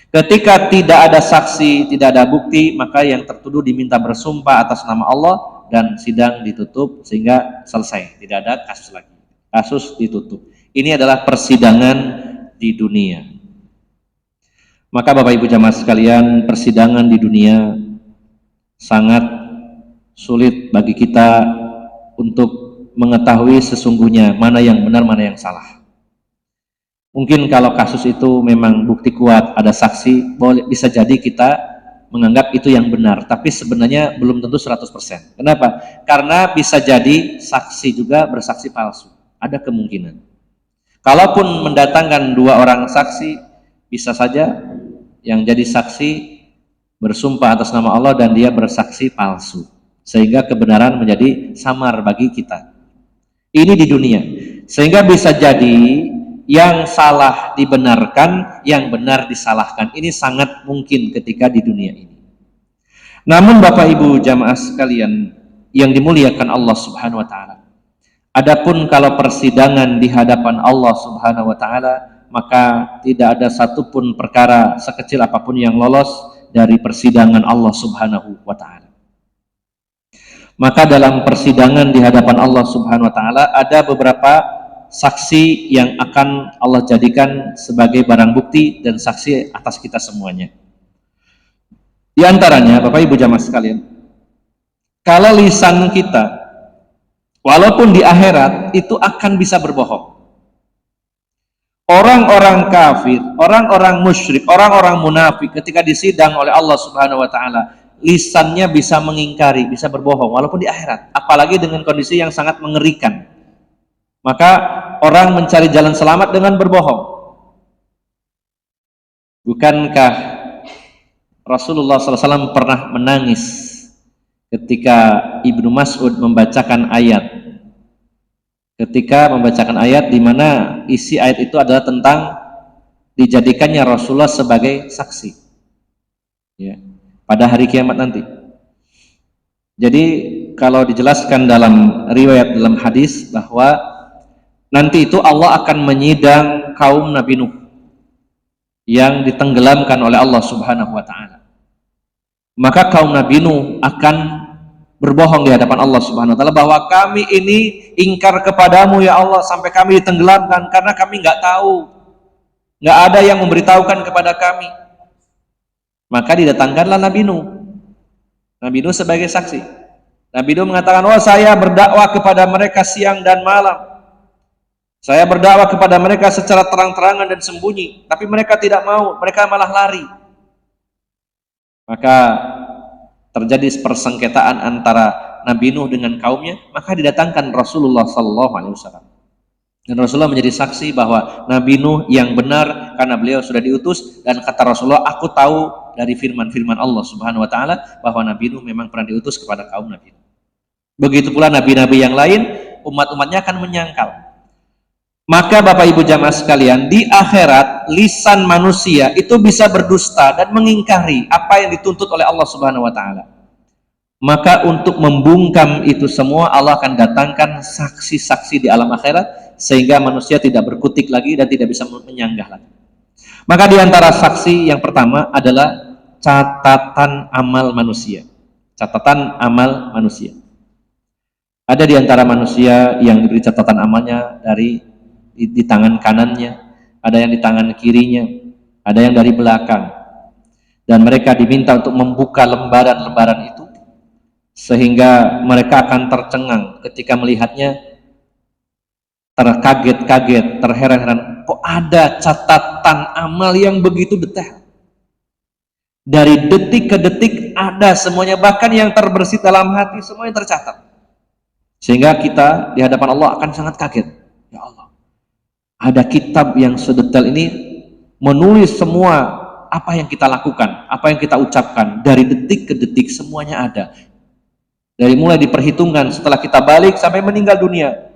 Ketika tidak ada saksi, tidak ada bukti, maka yang tertuduh diminta bersumpah atas nama Allah dan sidang ditutup sehingga selesai, tidak ada kasus lagi. Kasus ditutup. Ini adalah persidangan di dunia. Maka Bapak Ibu jamaah sekalian, persidangan di dunia sangat sulit bagi kita untuk mengetahui sesungguhnya mana yang benar, mana yang salah. Mungkin kalau kasus itu memang bukti kuat, ada saksi, bisa jadi kita menganggap itu yang benar, tapi sebenarnya belum tentu 100%. Kenapa? Karena bisa jadi saksi juga bersaksi palsu. Ada kemungkinan. Kalaupun mendatangkan dua orang saksi, bisa saja yang jadi saksi bersumpah atas nama Allah dan dia bersaksi palsu, sehingga kebenaran menjadi samar bagi kita. Ini di dunia. Sehingga bisa jadi yang salah dibenarkan, yang benar disalahkan. Ini sangat mungkin ketika di dunia ini. Namun Bapak Ibu jamaah sekalian yang dimuliakan Allah Subhanahu wa taala, adapun kalau persidangan di hadapan Allah Subhanahu wa taala, maka tidak ada satupun perkara sekecil apapun yang lolos dari persidangan Allah Subhanahu wa taala. Maka dalam persidangan di hadapan Allah Subhanahu wa taala ada beberapa saksi yang akan Allah jadikan sebagai barang bukti dan saksi atas kita semuanya. Di antaranya Bapak Ibu jamaah sekalian, kalau lisan kita walaupun di akhirat itu akan bisa berbohong. Orang-orang kafir, orang-orang musyrik, orang-orang munafik ketika disidang oleh Allah Subhanahu wa taala, lisannya bisa mengingkari, bisa berbohong walaupun di akhirat, apalagi dengan kondisi yang sangat mengerikan. Maka orang mencari jalan selamat dengan berbohong? Bukankah Rasulullah SAW pernah menangis ketika Ibnu Mas'ud membacakan ayat, di mana isi ayat itu adalah tentang dijadikannya Rasulullah sebagai saksi, ya, pada hari kiamat nanti. Jadi kalau dijelaskan dalam riwayat, dalam hadis, bahwa nanti itu Allah akan menyidang kaum Nabi Nuh yang ditenggelamkan oleh Allah Subhanahu wa Ta'ala. Maka kaum Nabi Nuh akan berbohong di hadapan Allah Subhanahu wa Ta'ala bahwa kami ini ingkar kepadamu ya Allah sampai kami ditenggelamkan karena kami nggak tahu, nggak ada yang memberitahukan kepada kami. Maka didatangkanlah Nabi Nuh. Nabi Nuh sebagai saksi. Nabi Nuh mengatakan, oh saya berdakwah kepada mereka siang dan malam. Saya berdakwah kepada mereka secara terang-terangan dan sembunyi, tapi mereka tidak mau, mereka malah lari. Maka terjadi persengketaan antara Nabi Nuh dengan kaumnya, maka didatangkan Rasulullah SAW. Dan Rasulullah menjadi saksi bahwa Nabi Nuh yang benar karena beliau sudah diutus, dan kata Rasulullah, aku tahu dari firman-firman Allah Subhanahu wa Ta'ala bahwa Nabi Nuh memang pernah diutus kepada kaum Nabi Nuh. Begitu pula nabi-nabi yang lain, umat-umatnya akan menyangkal. Maka Bapak Ibu jamaah sekalian, di akhirat lisan manusia itu bisa berdusta dan mengingkari apa yang dituntut oleh Allah Subhanahu wa Ta'ala. Maka untuk membungkam itu semua, Allah akan datangkan saksi-saksi di alam akhirat sehingga manusia tidak berkutik lagi dan tidak bisa menyanggah lagi. Maka di antara saksi yang pertama adalah catatan amal manusia. Catatan amal manusia. Ada di antara manusia yang diberi catatan amalnya di tangan kanannya, ada yang di tangan kirinya, ada yang dari belakang, dan mereka diminta untuk membuka lembaran-lembaran itu sehingga mereka akan tercengang ketika melihatnya, terkaget-kaget, terheran-heran, kok ada catatan amal yang begitu detail, dari detik ke detik ada semuanya, bahkan yang terbersit dalam hati semuanya tercatat, sehingga kita di hadapan Allah akan sangat kaget. Ya Allah, ada kitab yang sedetail ini menulis semua apa yang kita lakukan, apa yang kita ucapkan, dari detik ke detik semuanya ada. Dari mulai diperhitungkan setelah kita balik sampai meninggal dunia,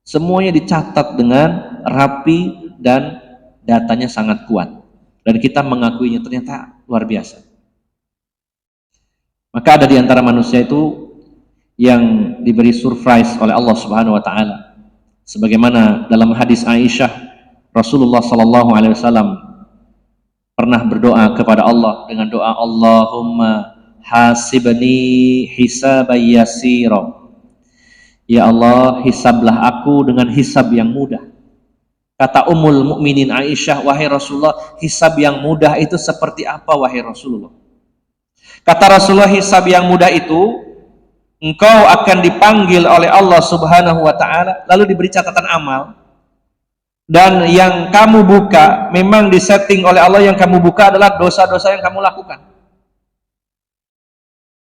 semuanya dicatat dengan rapi dan datanya sangat kuat. Dan kita mengakuinya, ternyata luar biasa. Maka ada di antara manusia itu yang diberi surprise oleh Allah Subhanahu wa Ta'ala. Sebagaimana dalam hadis Aisyah, Rasulullah SAW pernah berdoa kepada Allah dengan doa, Allahumma hasibni hisaban yasira. Ya Allah, hisablah aku dengan hisab yang mudah. Kata Ummul Mukminin Aisyah, wahai Rasulullah, hisab yang mudah itu seperti apa wahai Rasulullah? Kata Rasulullah, hisab yang mudah itu engkau akan dipanggil oleh Allah Subhanahu wa Ta'ala, lalu diberi catatan amal, dan yang kamu buka memang disetting oleh Allah, yang kamu buka adalah dosa-dosa yang kamu lakukan.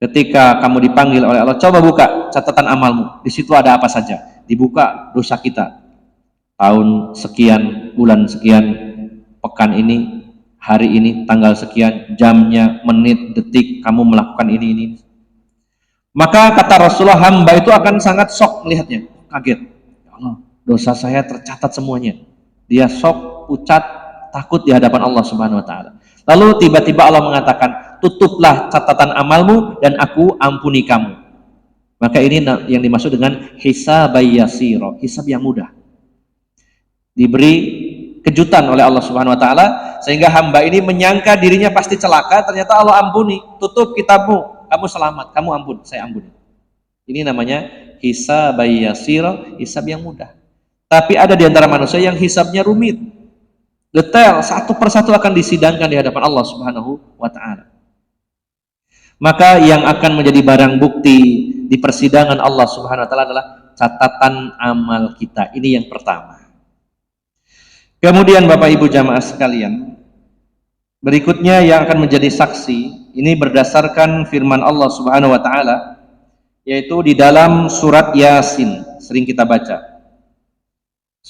Ketika kamu dipanggil oleh Allah, coba buka catatan amalmu, di situ ada apa saja. Dibuka dosa kita, tahun sekian, bulan sekian, pekan ini, hari ini, tanggal sekian, jamnya, menit, detik, kamu melakukan ini. Maka kata Rasulullah, hamba itu akan sangat shock melihatnya, kaget. Ya Allah, dosa saya tercatat semuanya. Dia shock, pucat, takut di hadapan Allah Subhanahu wa Ta'ala. Lalu tiba-tiba Allah mengatakan, tutuplah catatan amalmu dan aku ampuni kamu. Maka ini yang dimaksud dengan hisab yasira, hisab yang mudah. Diberi kejutan oleh Allah Subhanahu wa Ta'ala sehingga hamba ini menyangka dirinya pasti celaka, ternyata Allah ampuni, tutup kitabmu. Kamu selamat, kamu ampun, saya ampuni. Ini namanya hisab yasira, hisab yang mudah. Tapi ada di antara manusia yang hisabnya rumit, detail, satu persatu akan disidangkan di hadapan Allah Subhanahu wa Ta'ala. Maka yang akan menjadi barang bukti di persidangan Allah Subhanahu wa Ta'ala adalah catatan amal kita. Ini yang pertama. Kemudian Bapak Ibu jamaah sekalian, berikutnya yang akan menjadi saksi, ini berdasarkan firman Allah Subhanahu wa Ta'ala, yaitu di dalam surat Yasin, sering kita baca.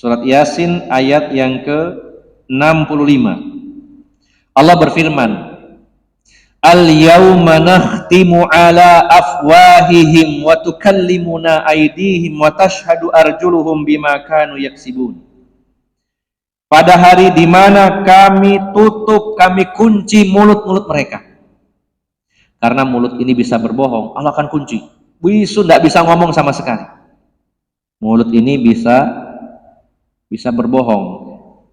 Surat Yasin ayat yang ke-65. Allah berfirman, Al-yawma nakhtimu ala afwahihim wa tukallimuna aydihim wa tashhadu arjuluhum bima kanu yaksibun. Pada hari di mana kami tutup, kami kunci mulut-mulut mereka. Karena mulut ini bisa berbohong, Allah akan kunci. Bisu tidak bisa ngomong sama sekali. Mulut ini bisa berbohong,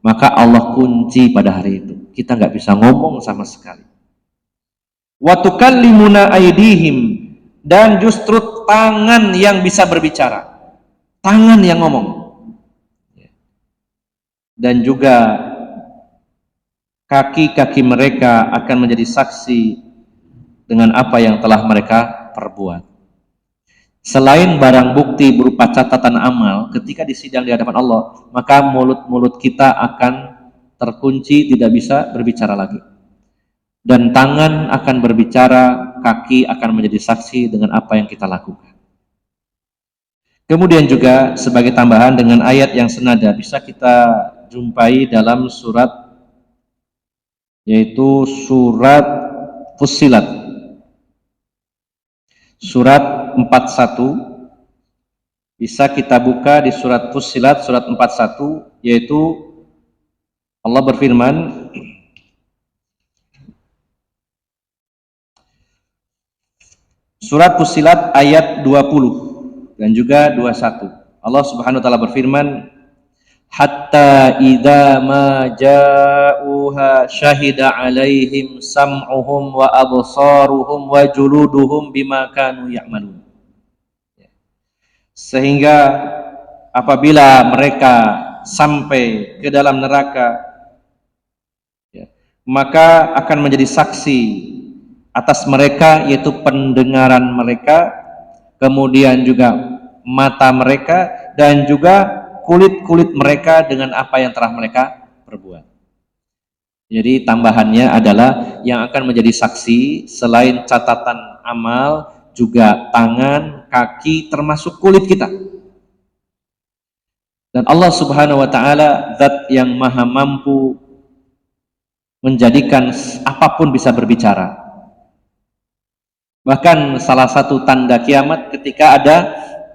maka Allah kunci pada hari itu. Kita nggak bisa ngomong sama sekali. Wa tukallimuna aydihim, dan justru tangan yang bisa berbicara, tangan yang ngomong, dan juga kaki-kaki mereka akan menjadi saksi dengan apa yang telah mereka perbuat. Selain barang bukti berupa catatan amal ketika disidang di hadapan Allah, maka mulut-mulut kita akan terkunci, tidak bisa berbicara lagi. Dan tangan akan berbicara, kaki akan menjadi saksi dengan apa yang kita lakukan. Kemudian juga sebagai tambahan dengan ayat yang senada bisa kita jumpai dalam surat, yaitu surat Fussilat, surat 41. Bisa kita buka di surat Fussilat surat 41, yaitu Allah berfirman, surat Fussilat ayat 20 dan juga 21. Allah Subhanahu wa taala berfirman, hatta idza ma ja'uha syahida 'alaihim sam'uhum wa absaruhum wa juluduhum bima kanu ya'malun. Sehingga apabila mereka sampai ke dalam neraka, maka akan menjadi saksi atas mereka, yaitu pendengaran mereka, kemudian juga mata mereka, dan juga kulit-kulit mereka dengan apa yang telah mereka perbuat. Jadi tambahannya adalah yang akan menjadi saksi selain catatan amal, juga tangan, kaki, termasuk kulit kita. Dan Allah Subhanahu wa taala zat yang maha mampu menjadikan apapun bisa berbicara. Bahkan salah satu tanda kiamat ketika ada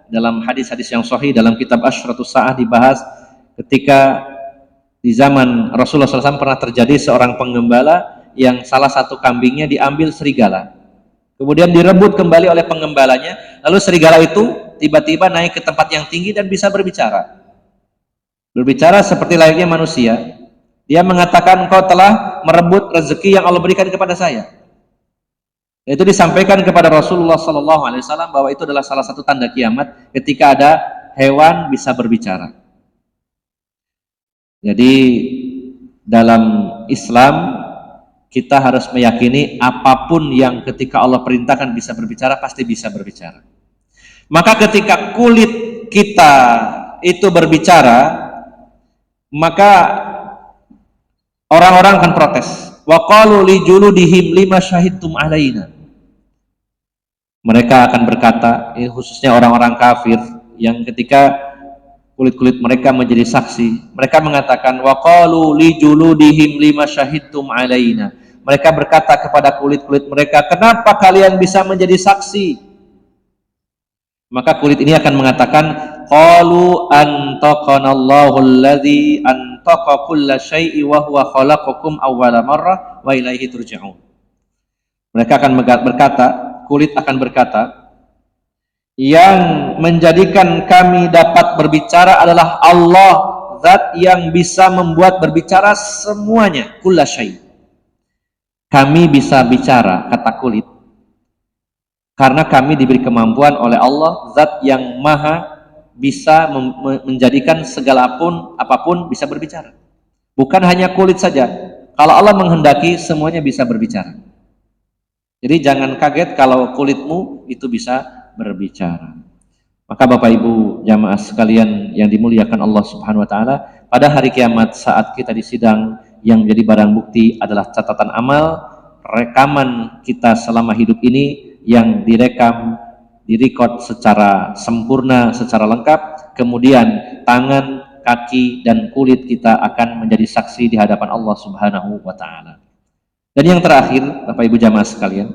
dalam hadis-hadis yang sahih dalam kitab Asyratus Sa'ah dibahas ketika di zaman Rasulullah SAW pernah terjadi seorang penggembala yang salah satu kambingnya diambil serigala. Kemudian direbut kembali oleh penggembalanya, lalu serigala itu tiba-tiba naik ke tempat yang tinggi dan bisa berbicara. Berbicara seperti layaknya manusia. Dia mengatakan, engkau telah merebut rezeki yang Allah berikan kepada saya. Itu disampaikan kepada Rasulullah SAW bahwa itu adalah salah satu tanda kiamat ketika ada hewan bisa berbicara. Jadi dalam Islam kita harus meyakini apapun yang ketika Allah perintahkan bisa berbicara, pasti bisa berbicara. Maka ketika kulit kita itu berbicara, maka orang-orang akan protes. Wa qalu li juludihim lima syahidtum alaina. Mereka akan berkata, khususnya orang-orang kafir yang ketika kulit-kulit mereka menjadi saksi, mereka mengatakan wa qalu li juludihim lima syahidtum alaina. Mereka berkata kepada kulit-kulit mereka, kenapa kalian bisa menjadi saksi? Maka kulit ini akan mengatakan, qalu antaqanallahu alladzi antaqa kulla syai'i wa huwa khalaqakum awwala marrah wa ilaihi turja'un. Mereka akan berkata, kulit akan berkata, yang menjadikan kami dapat berbicara adalah Allah, zat yang bisa membuat berbicara semuanya, kulla syai'. Kami bisa bicara, kata kulit, karena kami diberi kemampuan oleh Allah, zat yang maha bisa menjadikan segala apapun bisa berbicara. Bukan hanya kulit saja, kalau Allah menghendaki semuanya bisa berbicara. Jadi jangan kaget kalau kulitmu itu bisa berbicara. Maka Bapak Ibu jamaah sekalian yang dimuliakan Allah Subhanahu wa taala, pada hari kiamat saat kita disidang, yang menjadi barang bukti adalah catatan amal, rekaman kita selama hidup ini yang direkod secara sempurna, secara lengkap. Kemudian tangan, kaki, dan kulit kita akan menjadi saksi di hadapan Allah Subhanahu wa Ta'ala. Dan yang terakhir, Bapak Ibu jamaah sekalian,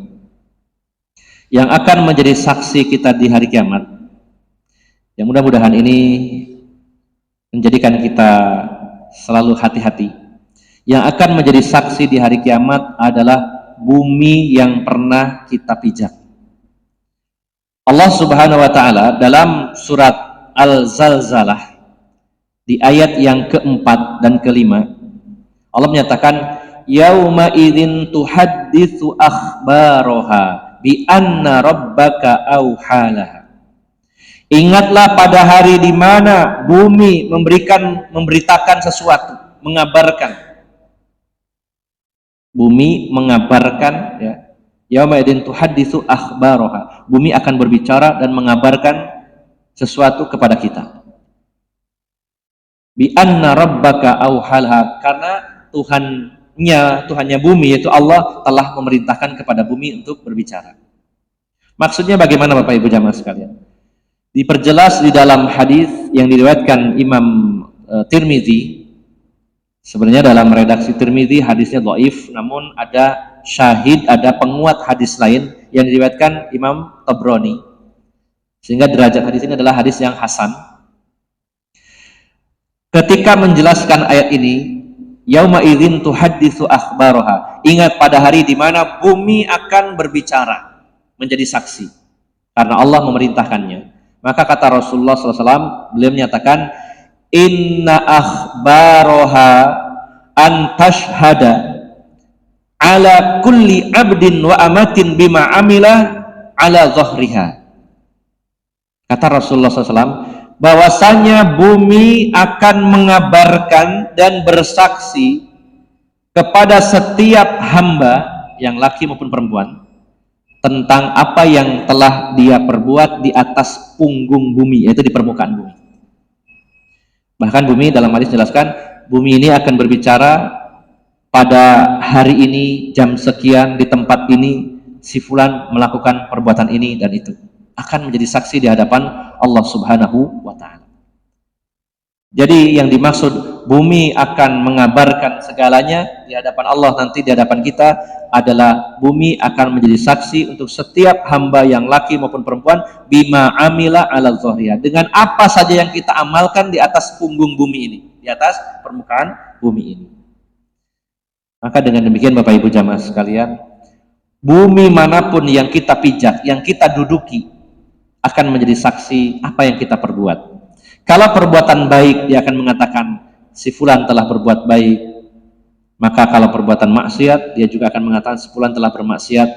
yang akan menjadi saksi kita di hari kiamat, yang mudah-mudahan ini menjadikan kita selalu hati-hati. Yang akan menjadi saksi di hari kiamat adalah bumi yang pernah kita pijak. Allah Subhanahu wa Ta'ala dalam surat Al-Zalzalah di ayat yang keempat dan kelima, Allah menyatakan, yauma idzin tuhadditsu akhbaraha bi anna rabbaka auhalaha. Ingatlah pada hari di mana bumi memberitakan sesuatu, mengabarkan. Bumi mengabarkan, ya. Yauma idzin tuhadditsu akhbaraha. Bumi akan berbicara dan mengabarkan sesuatu kepada kita. Bi anna rabbaka auhalaha, karena Tuhannya bumi, yaitu Allah, telah memerintahkan kepada bumi untuk berbicara. Maksudnya bagaimana Bapak Ibu jamaah sekalian? Diperjelas di dalam hadis yang diriwayatkan Imam Tirmizi. Sebenarnya dalam redaksi Tirmizi hadisnya dhaif, namun ada syahid, ada penguat hadis lain yang diriwayatkan Imam Tabrani, sehingga derajat hadis ini adalah hadis yang hasan. Ketika menjelaskan ayat ini, yauma idzin tuhadditsu akhbaraha, ingat pada hari di mana bumi akan berbicara, menjadi saksi karena Allah memerintahkannya. Maka kata Rasulullah SAW, beliau menyatakan, inna akhbaraha an tashhada ala kulli abdin wa amatin bima amila ala dhahriha. Kata Rasulullah SAW, bahwasanya bumi akan mengabarkan dan bersaksi kepada setiap hamba, yang laki maupun perempuan, tentang apa yang telah dia perbuat di atas punggung bumi, yaitu di permukaan bumi. Bahkan bumi dalam hadis jelaskan, bumi ini akan berbicara, pada hari ini jam sekian di tempat ini si fulan melakukan perbuatan ini dan itu, akan menjadi saksi di hadapan Allah Subhanahu wa Ta'ala. Jadi yang dimaksud bumi akan mengabarkan segalanya di hadapan Allah nanti, di hadapan kita, adalah bumi akan menjadi saksi untuk setiap hamba yang laki maupun perempuan, bima amila ala dhahriha, dengan apa saja yang kita amalkan di atas punggung bumi ini, di atas permukaan bumi ini. Maka dengan demikian Bapak Ibu jamaah sekalian, bumi manapun yang kita pijak, yang kita duduki, akan menjadi saksi apa yang kita perbuat. Kalau perbuatan baik, dia akan mengatakan si fulan telah berbuat baik. Maka kalau perbuatan maksiat, dia juga akan mengatakan si fulan telah bermaksiat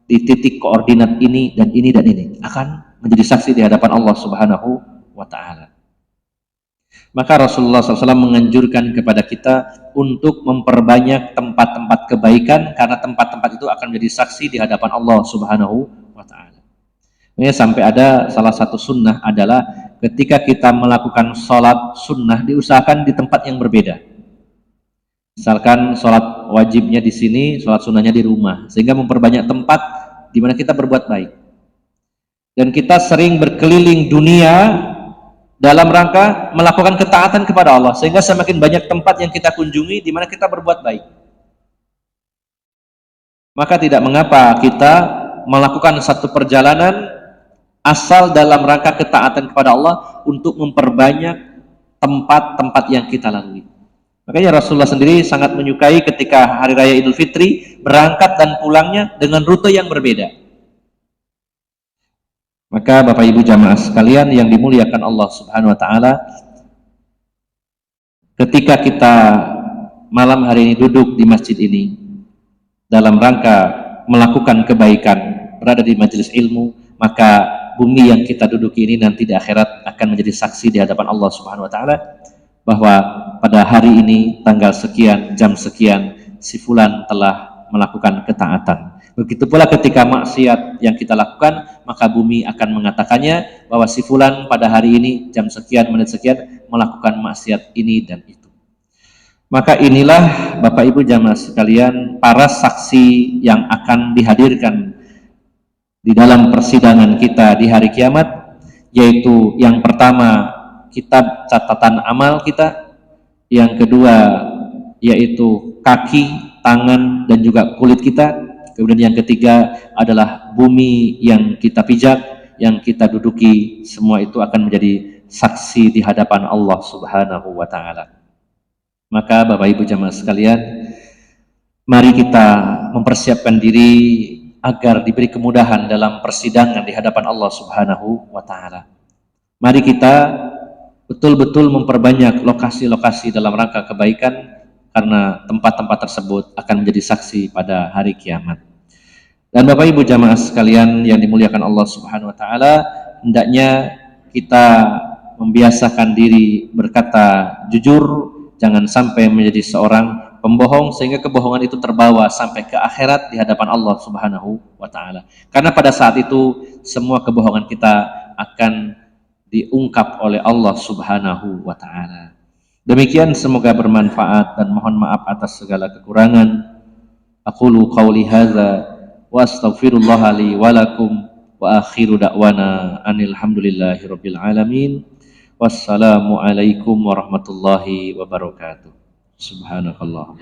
di titik koordinat ini dan ini dan ini, akan menjadi saksi di hadapan Allah Subhanahu wa Ta'ala. Maka Rasulullah SAW menganjurkan kepada kita untuk memperbanyak tempat-tempat kebaikan, karena tempat-tempat itu akan menjadi saksi di hadapan Allah Subhanahu wa Ta'ala. Sampai ada salah satu sunnah adalah ketika kita melakukan sholat sunnah, diusahakan di tempat yang berbeda. Misalkan sholat wajibnya di sini, sholat sunnahnya di rumah, sehingga memperbanyak tempat di mana kita berbuat baik. Dan kita sering berkeliling dunia dalam rangka melakukan ketaatan kepada Allah, sehingga semakin banyak tempat yang kita kunjungi di mana kita berbuat baik. Maka tidak mengapa kita melakukan satu perjalanan asal dalam rangka ketaatan kepada Allah untuk memperbanyak tempat-tempat yang kita lalui. Makanya Rasulullah sendiri sangat menyukai ketika Hari Raya Idul Fitri berangkat dan pulangnya dengan rute yang berbeda. Maka Bapak Ibu jamaah sekalian yang dimuliakan Allah Subhanahu wa Ta'ala, ketika kita malam hari ini duduk di masjid ini dalam rangka melakukan kebaikan, berada di majelis ilmu, maka bumi yang kita duduki ini nanti di akhirat akan menjadi saksi di hadapan Allah Subhanahu wa Ta'ala bahwa pada hari ini tanggal sekian, jam sekian, si fulan telah melakukan ketaatan. Begitu pula ketika maksiat yang kita lakukan, maka bumi akan mengatakannya bahwa si fulan pada hari ini jam sekian, menit sekian melakukan maksiat ini dan itu. Maka inilah Bapak Ibu jamaah sekalian, para saksi yang akan dihadirkan di dalam persidangan kita di hari kiamat, yaitu yang pertama kitab catatan amal kita, yang kedua yaitu kaki, tangan, dan juga kulit kita, kemudian yang ketiga adalah bumi yang kita pijak, yang kita duduki. Semua itu akan menjadi saksi di hadapan Allah Subhanahu wa Ta'ala. Maka Bapak Ibu jamaah sekalian, mari kita mempersiapkan diri agar diberi kemudahan dalam persidangan di hadapan Allah Subhanahu wa Ta'ala. Mari kita betul-betul memperbanyak lokasi-lokasi dalam rangka kebaikan, karena tempat-tempat tersebut akan menjadi saksi pada hari kiamat. Dan Bapak Ibu jamaah sekalian yang dimuliakan Allah Subhanahu wa Ta'ala, hendaknya kita membiasakan diri berkata jujur, jangan sampai menjadi seorang pembohong sehingga kebohongan itu terbawa sampai ke akhirat di hadapan Allah Subhanahu wa Ta'ala. Karena pada saat itu semua kebohongan kita akan diungkap oleh Allah Subhanahu wa Ta'ala. Demikian, semoga bermanfaat dan mohon maaf atas segala kekurangan. Aqulu qawli hadza wa astaghfirullah li wa lakum wa akhiru da'wana anil hamdulillahi rabbil alamin. Wassalamu alaikum warahmatullahi wabarakatuh. Subhanakallah.